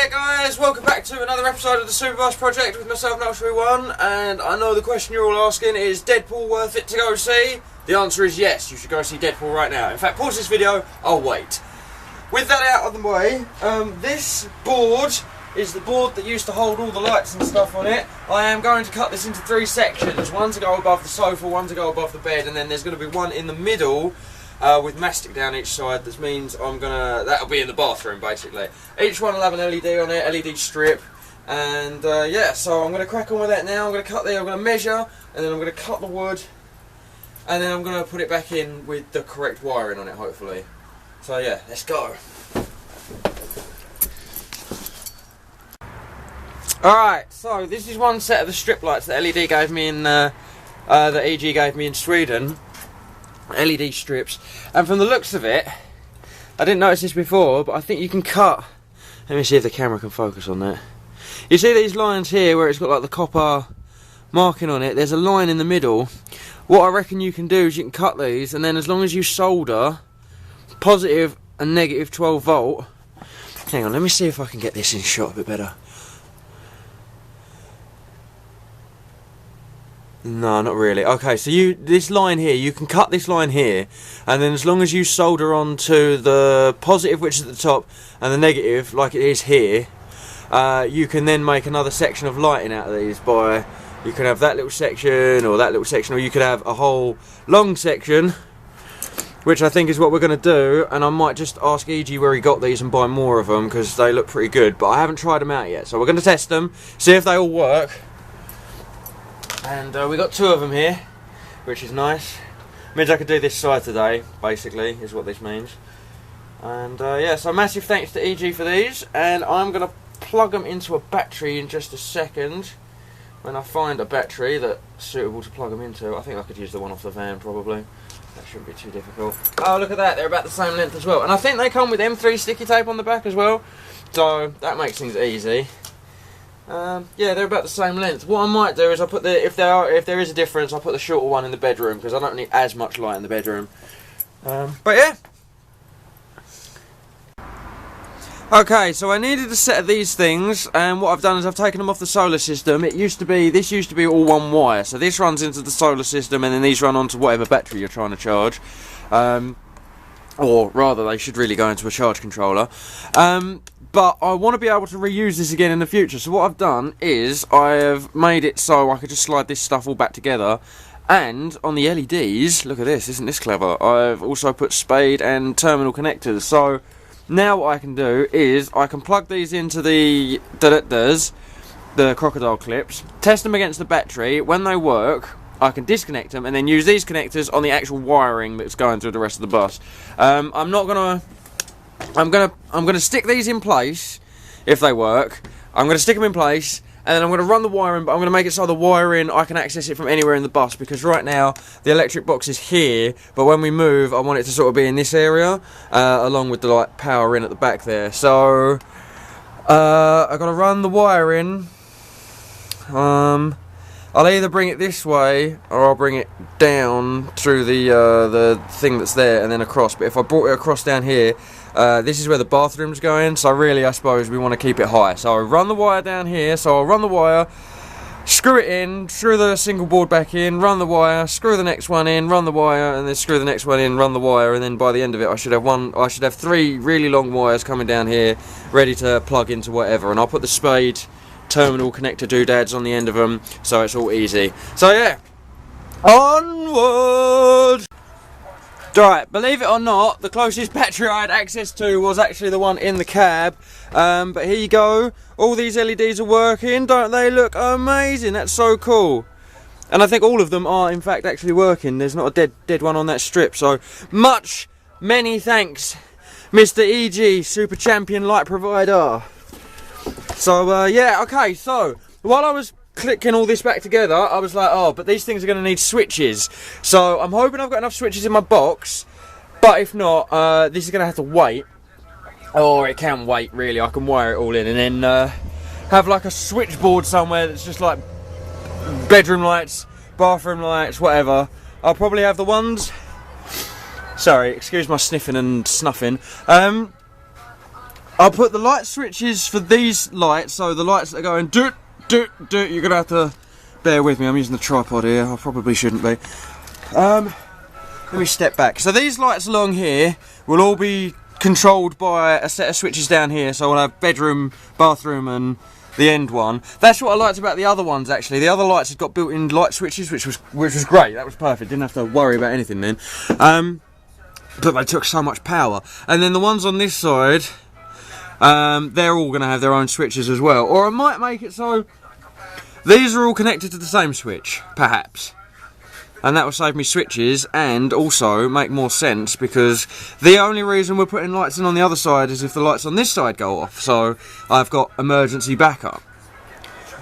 Yeah guys, welcome back to another episode of the Superbus Project with myself, Mk.3.3, and I know the question you're all asking is Deadpool worth it to go see? The answer is yes, you should go see Deadpool right now. In fact, pause this video, I'll wait. With that out of the way, this board is the board that used to hold all the lights and stuff on it. I am going to cut this into 3 sections, one to go above the sofa, one to go above the bed, and then there's going to be one in the middle with mastic down each side. This means that'll be in the bathroom basically. Each one will have an LED on it, LED strip, and yeah, so I'm going to crack on with that now. I'm going to cut there, I'm going to measure, and then I'm going to cut the wood, and then I'm going to put it back in with the correct wiring on it hopefully. So yeah, let's go. Alright, so this is one set of the strip lights that LED gave me in, that E.G. gave me in Sweden. LED strips, and from the looks of it, I didn't notice this before, but I think you can cut. Let me see if the camera can focus on that. You see these lines here where it's got like the copper marking on it, there's a line in the middle. What I reckon you can do is you can cut these, and then as long as you solder positive and negative 12 volt. Hang on, let me see if I can get this in shot a bit better. No, not really. Okay, so this line here, you can cut this line here, and then as long as you solder onto the positive, which is at the top, and the negative, like it is here, you can then make another section of lighting out of these by, you can have that little section, or that little section, or you could have a whole long section, which I think is what we're going to do, and I might just ask E.G. where he got these and buy more of them, because they look pretty good, but I haven't tried them out yet, so we're going to test them, see if they all work. And we got 2 of them here, which is nice. Means I could do this side today, basically, is what this means. And yeah, so massive thanks to E.G. for these, and I'm going to plug them into a battery in just a second. When I find a battery that's suitable to plug them into. I think I could use the one off the van, probably. That shouldn't be too difficult. Oh, look at that, they're about the same length as well. And I think they come with M3 sticky tape on the back as well, so that makes things easy. Yeah, they're about the same length. What I might do is I'll put if there is a difference, I'll put the shorter one in the bedroom, because I don't need as much light in the bedroom. But yeah. Okay, so I needed a set of these things, and what I've done is I've taken them off the solar system. This used to be all one wire, so this runs into the solar system, and then these run onto whatever battery you're trying to charge. Or rather, they should really go into a charge controller. But I want to be able to reuse this again in the future, so what I've done is I have made it so I could just slide this stuff all back together, and on the LEDs, look at this, isn't this clever, I've also put spade and terminal connectors. So now what I can do is I can plug these into the crocodile clips, test them against the battery. When they work, I can disconnect them and then use these connectors on the actual wiring that's going through the rest of the bus. I'm gonna stick these in place if they work. I'm gonna stick them in place, and then I'm gonna run the wiring, but I'm gonna make it so the wiring I can access it from anywhere in the bus, because right now the electric box is here, but when we move I want it to sort of be in this area, along with the like power in at the back there. So I've got to run the wiring. I'll either bring it this way, or I'll bring it down through the thing that's there and then across. But if I brought it across down here, this is where the bathroom's going, so really I suppose we want to keep it high. So I'll run the wire down here, so I'll run the wire, screw it in, screw the single board back in, run the wire, screw the next one in, run the wire, and then screw the next one in, run the wire, and then by the end of it I should have 3 really long wires coming down here, ready to plug into whatever, and I'll put the spade terminal connector doodads on the end of them, so it's all easy. So yeah, onward! Right, believe it or not, the closest battery I had access to was actually the one in the cab, but here you go, all these LEDs are working. Don't they look amazing? That's so cool. And I think all of them are in fact actually working. There's not a dead one on that strip, so many thanks Mr. E.G. Super Champion Light Provider. So yeah, okay, so while I was clicking all this back together, I was like, oh, but these things are going to need switches. So I'm hoping I've got enough switches in my box, but if not, this is going to have to wait. Or it can wait, really. I can wire it all in and then have like a switchboard somewhere that's just like bedroom lights, bathroom lights, whatever. I'll probably have the ones... Sorry, excuse my sniffing and snuffing. I'll put the light switches for these lights, so the lights that are going doot, doot, doot, you're gonna have to bear with me, I'm using the tripod here, I probably shouldn't be. Let me step back. So these lights along here will all be controlled by a set of switches down here, so we'll have bedroom, bathroom and the end one. That's what I liked about the other ones actually. The other lights had got built-in light switches, which was great, that was perfect, didn't have to worry about anything then. But they took so much power. And then the ones on this side, they're all going to have their own switches as well. Or I might make it so these are all connected to the same switch, perhaps. And that will save me switches and also make more sense because the only reason we're putting lights in on the other side is if the lights on this side go off. So I've got emergency backup.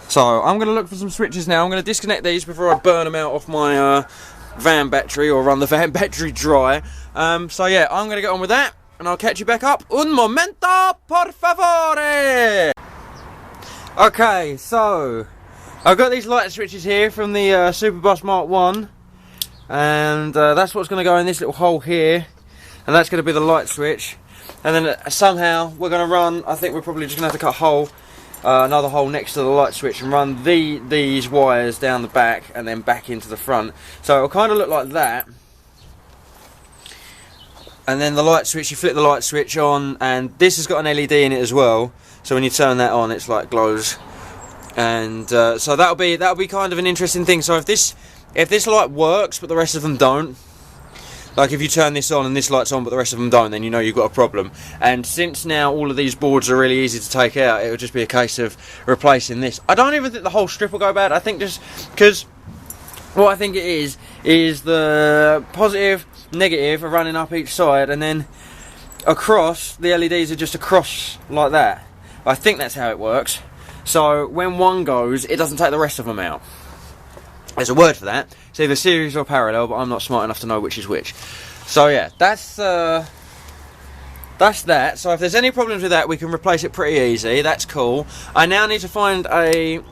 So I'm going to look for some switches now. I'm going to disconnect these before I burn them out off my van battery or run the van battery dry. So yeah, I'm going to get on with that. And I'll catch you back up. Un momento, por favore! Okay, so I've got these light switches here from the Superbus Mark 1. And that's what's going to go in this little hole here. And that's going to be the light switch. And then somehow we're going to run, I think we're probably just going to have to cut a hole, another hole next to the light switch and run these wires down the back and then back into the front. So it'll kind of look like that. And then the light switch, you flip the light switch on, and this has got an LED in it as well. So when you turn that on, it's like glows. And so that'll be kind of an interesting thing. So if this light works but the rest of them don't, like if you turn this on and this light's on but the rest of them don't, then you know you've got a problem. And since now all of these boards are really easy to take out, it will just be a case of replacing this. I don't even think the whole strip will go bad. I think just because what I think it is the positive, negative are running up each side, and then across the LEDs are just across like that. I think that's how it works. So when one goes, it doesn't take the rest of them out. There's a word for that. It's either series or parallel, but I'm not smart enough to know which is which. So yeah, that's that. So if there's any problems with that, we can replace it pretty easy. That's cool. I now need to find a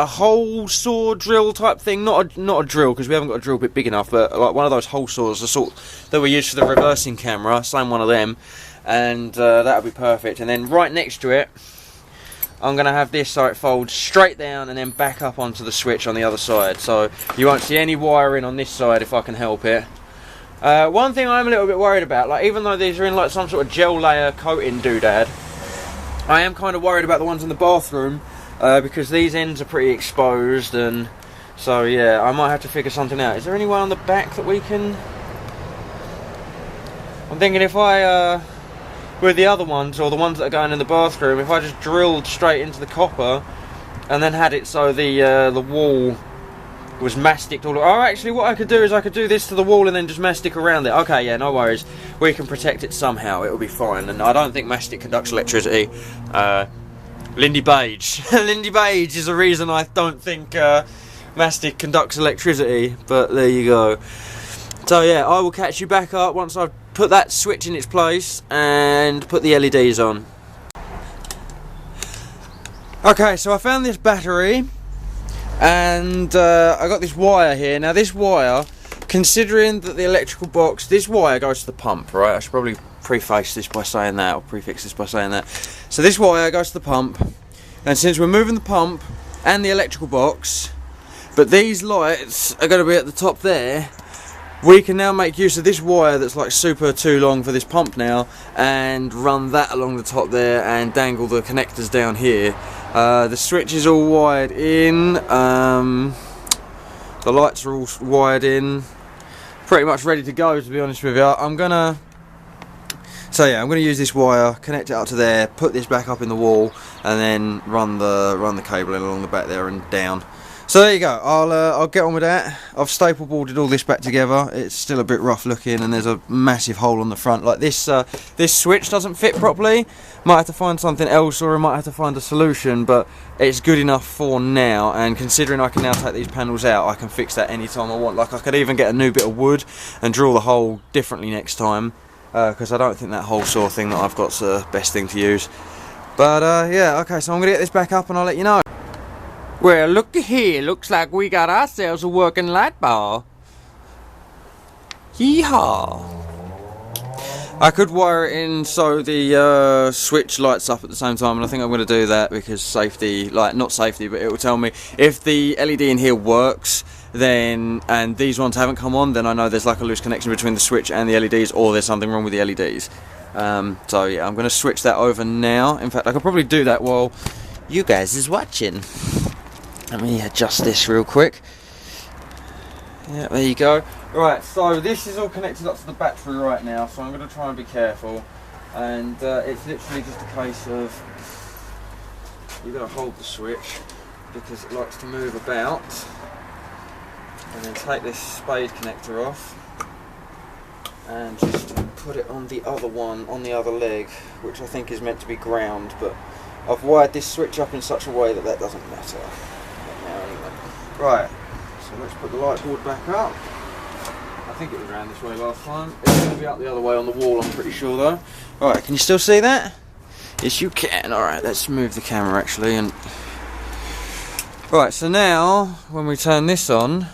hole saw drill type thing. Not a drill, because we haven't got a drill bit big enough, but like one of those hole saws, the sort that we use for the reversing camera. Same one of them, and that'll be perfect. And then right next to it, I'm going to have this so it folds straight down and then back up onto the switch on the other side. So you won't see any wiring on this side if I can help it. One thing I'm a little bit worried about, like even though these are in like some sort of gel layer coating doodad, I am kind of worried about the ones in the bathroom because these ends are pretty exposed, and so yeah, I might have to figure something out. Is there any way on the back that we can... I'm thinking if I... with the other ones, or the ones that are going in the bathroom, if I just drilled straight into the copper and then had it so the wall was masticed all... Oh, actually what I could do is I could do this to the wall and then just mastic around it. Okay, yeah, no worries. We can protect it somehow, it'll be fine. And I don't think mastic conducts electricity. Lindy Beige. Lindy Beige is the reason I don't think mastic conducts electricity, but there you go. So yeah, I will catch you back up once I've put that switch in its place and put the LEDs on. Okay, so I found this battery and I got this wire here. Now this wire, considering that the electrical box, this wire goes to the pump, right? I should probably preface this by saying that, or prefix this by saying that. So this wire goes to the pump, and since we're moving the pump and the electrical box, but these lights are going to be at the top there, we can now make use of this wire that's like super too long for this pump now and run that along the top there and dangle the connectors down here. The switch is all wired in, the lights are all wired in, pretty much ready to go, to be honest with you. I'm gonna use this wire, connect it up to there, put this back up in the wall, and then run the cable in along the back there and down. So there you go. I'll get on with that. I've staple boarded all this back together. It's still a bit rough looking, and there's a massive hole on the front. Like this switch doesn't fit properly. Might have to find something else, or I might have to find a solution. But it's good enough for now. And considering I can now take these panels out, I can fix that anytime I want. Like I could even get a new bit of wood and drill the hole differently next time. Because I don't think that hole saw thing that I've got's the best thing to use. But yeah, okay. So I'm gonna get this back up, and I'll let you know. Well, looky here, looks like we got ourselves a working light bar. Yeehaw! I could wire it in so the switch lights up at the same time, and I think I'm going to do that because safety, like not safety, but it will tell me if the LED in here works, then, and these ones haven't come on, then I know there's like a loose connection between the switch and the LEDs, or there's something wrong with the LEDs. So yeah, I'm going to switch that over now. In fact, I could probably do that while you guys is watching. Let me adjust this real quick. Yeah, there you go. Right, so this is all connected up to the battery right now, so I'm going to try and be careful. And it's literally just a case of you've got to hold the switch because it likes to move about. And then take this spade connector off and just put it on the other one, on the other leg, which I think is meant to be ground, but I've wired this switch up in such a way that that doesn't matter. Now, anyway. Right, so let's put the light board back up. I think it was around this way last time. It's going to be up the other way on the wall, I'm pretty sure though. Alright, can you still see that? Yes you can. Alright, let's move the camera actually. And right, so now when we turn this on,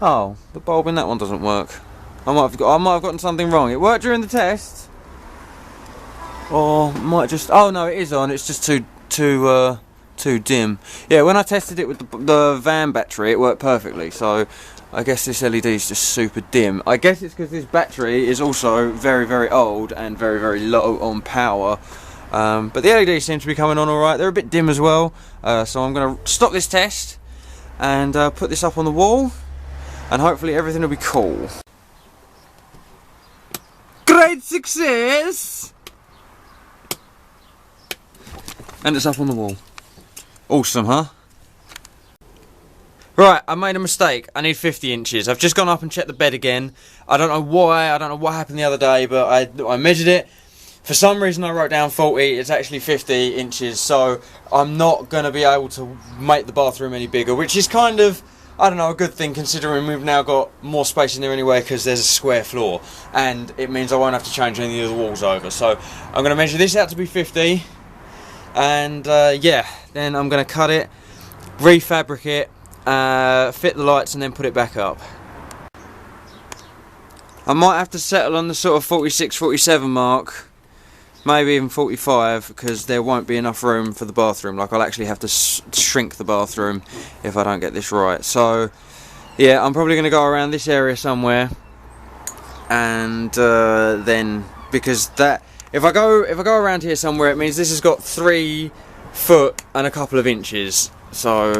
oh, the bulb in that one doesn't work. I might have gotten something wrong. It worked during the test, or might just, oh no, it is on. It's just too dim. Yeah, when I tested it with the van battery, it worked perfectly. So I guess this LED is just super dim. I guess it's because this battery is also very, very old and very, very low on power. But the LEDs seem to be coming on alright. They're a bit dim as well. So I'm going to stop this test and put this up on the wall, and hopefully everything will be cool. Great success! And it's up on the wall. Awesome, huh? Right, I made a mistake. I need 50 inches. I've just gone up and checked the bed again. I don't know why, I don't know what happened the other day, but I measured it. For some reason I wrote down 40, it's actually 50 inches, so I'm not going to be able to make the bathroom any bigger, which is kind of, I don't know, a good thing considering we've now got more space in there anyway because there's a square floor, and it means I won't have to change any of the walls over. So I'm going to measure this out to be 50, and yeah, then I'm going to cut it, refabric it, fit the lights and then put it back up. I might have to settle on the sort of 46, 47 mark, maybe even 45, because there won't be enough room for the bathroom. Like, I'll actually have to shrink the bathroom if I don't get this right. So yeah, I'm probably going to go around this area somewhere, and then, because that, if I go around here somewhere, it means this has got 3 foot and a couple of inches. So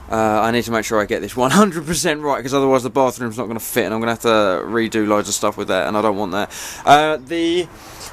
I need to make sure I get this 100% right, because otherwise the bathroom's not going to fit, and I'm going to have to redo loads of stuff with that, and I don't want that.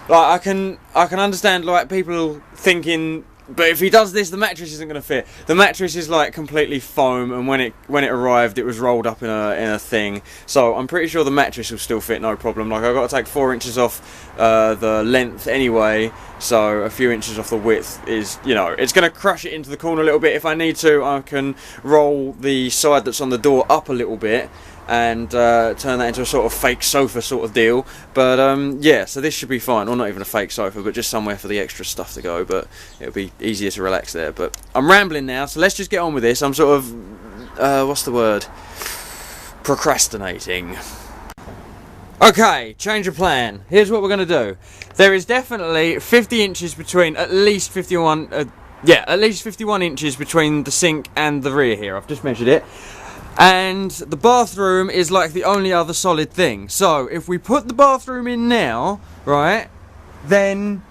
I can understand like people thinking, but if he does this, the mattress isn't going to fit. The mattress is like completely foam, and when it arrived, it was rolled up in a thing. So I'm pretty sure the mattress will still fit, no problem. Like, I've got to take 4 inches off the length anyway, so a few inches off the width is, you know, it's going to crush it into the corner a little bit. If I need to, I can roll the side that's on the door up a little bit and turn that into a sort of fake sofa sort of deal. But yeah, so this should be fine. Or not even a fake sofa, but just somewhere for the extra stuff to go, but it'll be easier to relax there. But I'm rambling now, so let's just get on with this. I'm sort of what's the word, procrastinating. Okay, change of plan. Here's what we're going to do. There is definitely 50 inches between, at least 51 inches between the sink and the rear here. I've just measured it. And the bathroom is like the only other solid thing. So if we put the bathroom in now, right, then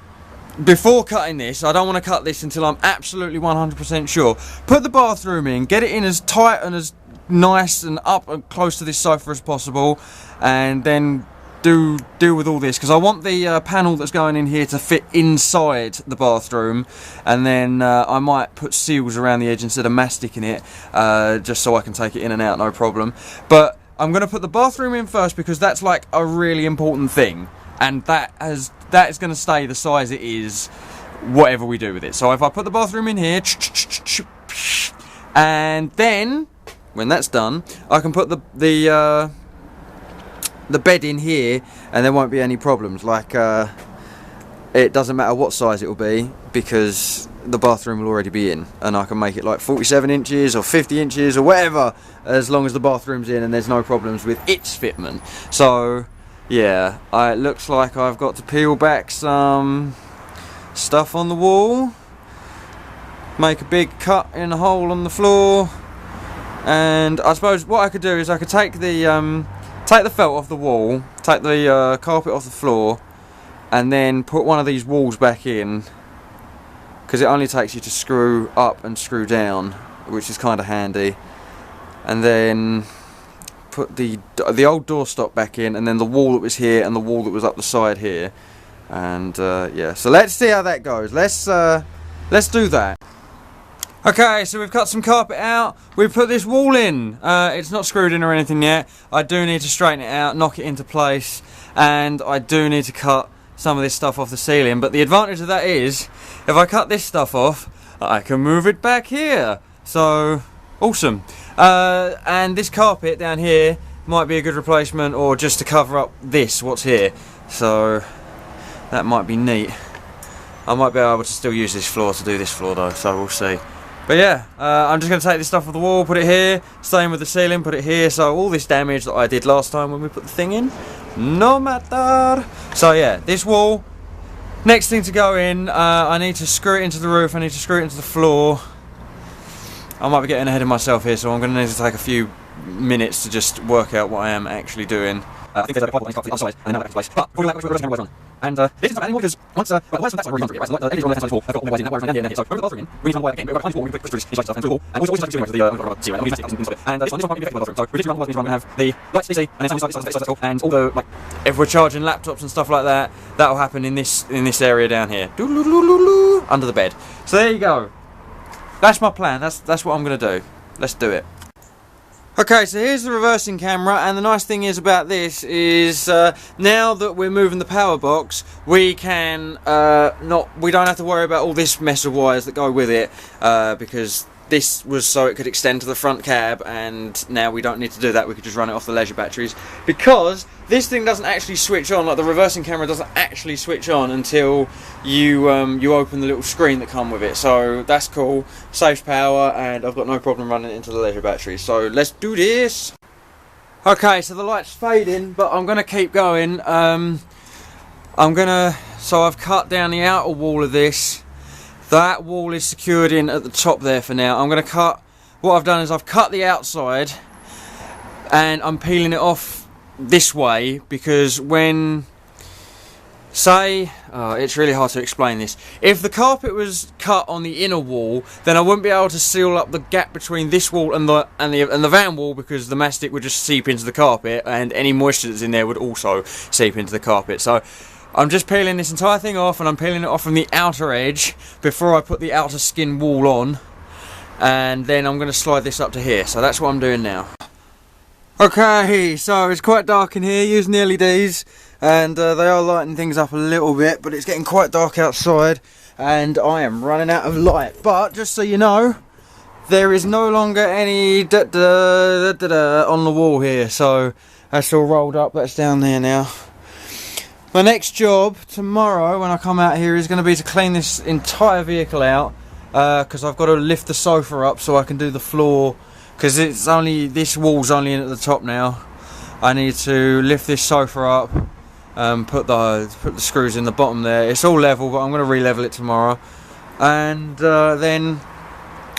before cutting this, I don't want to cut this until I'm absolutely 100% sure. Put the bathroom in, get it in as tight and as nice and up and close to this sofa as possible, and then do with all this, because I want the panel that's going in here to fit inside the bathroom, and then I might put seals around the edge instead of masticing it, just so I can take it in and out, no problem. But I'm going to put the bathroom in first because that's like a really important thing, and that is going to stay the size it is whatever we do with it. So if I put the bathroom in here, and then when that's done, I can put the bed in here, and there won't be any problems. Like, it doesn't matter what size it will be, because the bathroom will already be in, and I can make it like 47 inches or 50 inches or whatever, as long as the bathroom's in and there's no problems with its fitment. So yeah, it looks like I've got to peel back some stuff on the wall, make a big cut in a hole on the floor, and I suppose what I could do is I could take the felt off the wall, take the carpet off the floor, and then put one of these walls back in, because it only takes you to screw up and screw down, which is kind of handy, and then put the old doorstop back in, and then the wall that was here and the wall that was up the side here, and yeah, so let's see how that goes. Let's do that. Okay, so we've cut some carpet out, we've put this wall in. It's not screwed in or anything yet. I do need to straighten it out, knock it into place, and I do need to cut some of this stuff off the ceiling, but the advantage of that is if I cut this stuff off, I can move it back here, so awesome. And this carpet down here might be a good replacement, or just to cover up what's here, so that might be neat. I might be able to still use this floor to do this floor though, so we'll see. But yeah, I'm just going to take this stuff off the wall, put it here, same with the ceiling, put it here, so all this damage that I did last time when we put the thing in, no matter. So yeah, this wall, next thing to go in, I need to screw it into the roof, I need to screw it into the floor. I might be getting ahead of myself here, so I'm going to need to take a few minutes to just work out what I am actually doing. I think there's a pipe on the other side, and then that place. But before we do that, we're going to run. And this isn't anymore because once right, the wires from that side were redone through it, right? So the LEDs on the left hand side of the wall, I've got all the wires in, that wire is running down here. So over the bathroom in, we need to run the wire again, but we've got a wall, we put screws inside stuff and through the wall, and also take the ceiling to the zero, and we need to take inside it. And this one might be affected by the bathroom. So we literally run the wires, we need to run and have the lights DC, and then some inside this side, and all the, like, if we're charging laptops and stuff like that, that'll happen in this area down here, under the bed. So there you go. That's my plan. That's what I'm going to do. Let's do it. Okay, so here's the reversing camera, and the nice thing is about this is now that we're moving the power box, we can we don't have to worry about all this mess of wires that go with it, because this was so it could extend to the front cab, and now we don't need to do that. We could just run it off the leisure batteries, because this thing doesn't actually switch on, like the reversing camera doesn't actually switch on until you you open the little screen that come with it. So that's cool, saves power, and I've got no problem running it into the leisure batteries. So let's do this. Okay, so the light's fading, but I'm gonna keep going. So I've cut down the outer wall of this. That wall is secured in at the top there for now. I'm going to cut, what I've done is I've cut the outside and I'm peeling it off this way, because when, say, it's really hard to explain this. If the carpet was cut on the inner wall, then I wouldn't be able to seal up the gap between this wall and the van wall, because the mastic would just seep into the carpet, and any moisture that's in there would also seep into the carpet. So I'm just peeling this entire thing off, and I'm peeling it off from the outer edge before I put the outer skin wall on, and then I'm going to slide this up to here. So that's what I'm doing now. Okay, so it's quite dark in here using the LEDs, and they are lighting things up a little bit, but it's getting quite dark outside and I am running out of light. But just so you know, there is no longer any on the wall here, so that's all rolled up, that's down there now. My next job tomorrow when I come out here is going to be to clean this entire vehicle out, because I've got to lift the sofa up so I can do the floor, because it's only, this wall's only in at the top now. I need to lift this sofa up, put the screws in the bottom there. It's all level, but I'm going to re-level it tomorrow, and then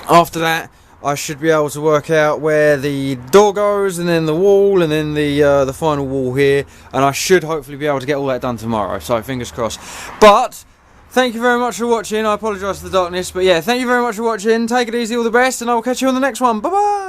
after that I should be able to work out where the door goes, and then the wall, and then the final wall here, and I should hopefully be able to get all that done tomorrow, so fingers crossed. But thank you very much for watching. I apologise for the darkness, but yeah, thank you very much for watching. Take it easy, all the best, and I will catch you on the next one. Bye bye.